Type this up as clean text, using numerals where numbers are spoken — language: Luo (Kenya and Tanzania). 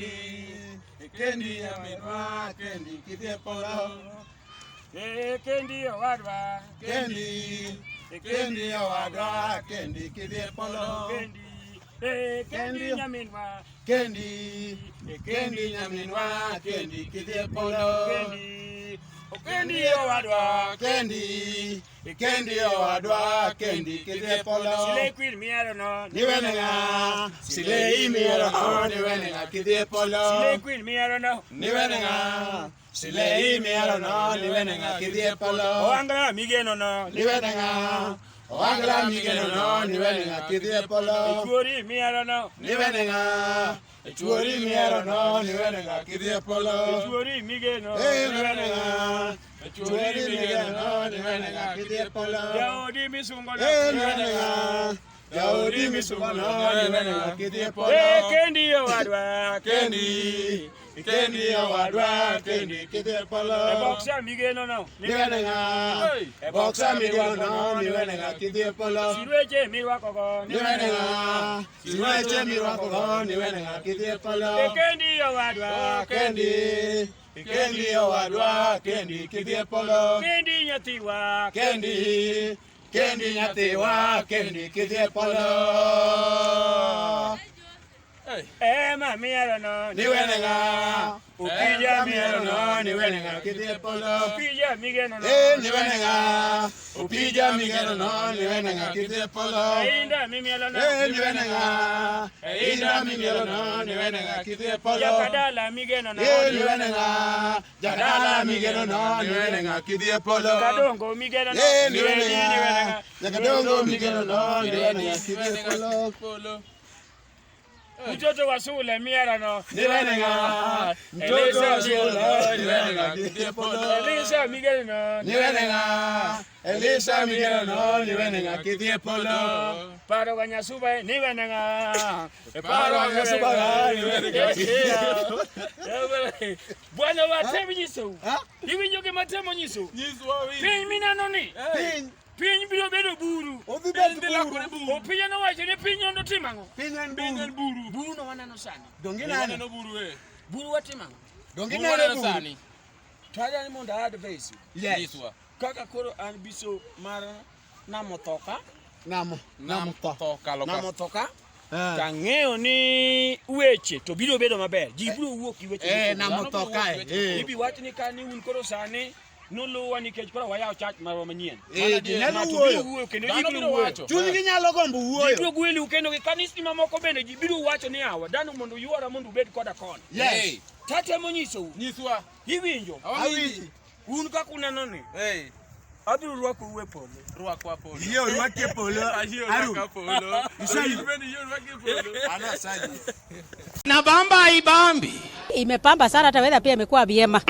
Kendi Yaminwa, Kendi Kidie Polo. Kendi Owadwa, Kendi Owadwa, Kendi Kidie Polo. Kendi Yaminwa, Kendi Yaminwa, Kendi Kidie Polo. Kendi Owadwa, Kendi Owadwa, Kendi Kidie Polo. Sile Queen Miarono, Niwenenga, Sile Miarono, Niwenenga Kidie Polo. Sile Queen Miarono, Niwenenga, Sile Miarono, Niwenenga Kidie Polo. Oangla Migeno no, Niwenenga, Oangla Migeno no, Niwenenga Kidie Polo. Churi Miarono, Niwenenga, Churi Miarono, Niwenenga Kidie Polo. Churi Migeno, Niwenenga, Churi Migeno, Niwenenga Kidie Polo. Yaodi Misungo, Niwenenga, Yaodi Misungo, Niwenenga Kidie Polo. Kendi Owadwa, Kendi Owadwa, Kendi Kidie Polo. Boxa Migeno no, Niwenenga, Boxa Migeno no, Niwenenga Kidie Polo. Sirueche Miwako, Niwenenga, Sirueche Miwako, Niwenenga Kidie Polo. Kendi Owadwa, Kendi Owadwa, Kendi Kidie Polo. Kendi Nyatiwa, Kendi Nyatiwa, Kendi Kidie Polo. Emma Miarono, Niwenenga, Upija Miarono, Niwenenga Kidie Polo. Upija Migeno no, Niwenenga, Upija Migeno no, Niwenenga Kidie Polo. Inda Mimialono, Niwenenga, Inda Migeno no, Niwenenga Kidie Polo. Yakadala Migeno no, Niwenenga, Jakadala Migeno no, Niwenenga Kidie Polo. Kadongo Migeno no, Niwenenga, Jakadongo Migeno no, Niwenenga Kidie Polo. Mtoto wa Sule Miarono, Niwenenga, mtoto wa Sule, Niwenenga Kidie Polo. Elisa Migeno no, Niwenenga, Elisa Migeno no, Niwenenga Kidie Polo. Paro Ganyasuba, Niwenenga, Paro Ganyasuba, Niwenenga Kidie Polo. Bwana watemi nyiso, hivi nyoke matemo nyiso, piny minano ni, piny biro bedo buru, opiny no wacho ni piny ondo timango, Piny en buru. buru no waneno sani, Dongi nane. buru watimango, Dongi nane buru. taja ni mondo advise, Yes. kaka koro an biso mar namotoka, Namo namotoka, kang'eyo ni weche to biro bedo maber, ji biro wuok gi weche. Namotoka. Ibi wach ni ka ni un koro sani nuluwa nikech koro wayawo chach marwa manyien. Ginyalo Ng'ato wuoyo. biro wuoyo kendo ji biro wuoyo. Chunygi nyalo gombo Ji wuoyo. biro gwelu kendo gi kanisni mamoko bende ji biro wacho ni awa dano mondo yuora mondo ubed koda koni. Yes. Tatemo nyisou. Nyiswa. Iwinjo. Awinji. Un kaka uneno ni. Abiro rwako uwe polo. Rwakwa polo. Yo rwake polo. Aru. Polo. Isayi. Ana saji. Na bamba ibambi. Imepamba sana, hata weather pia imekuwa vyema.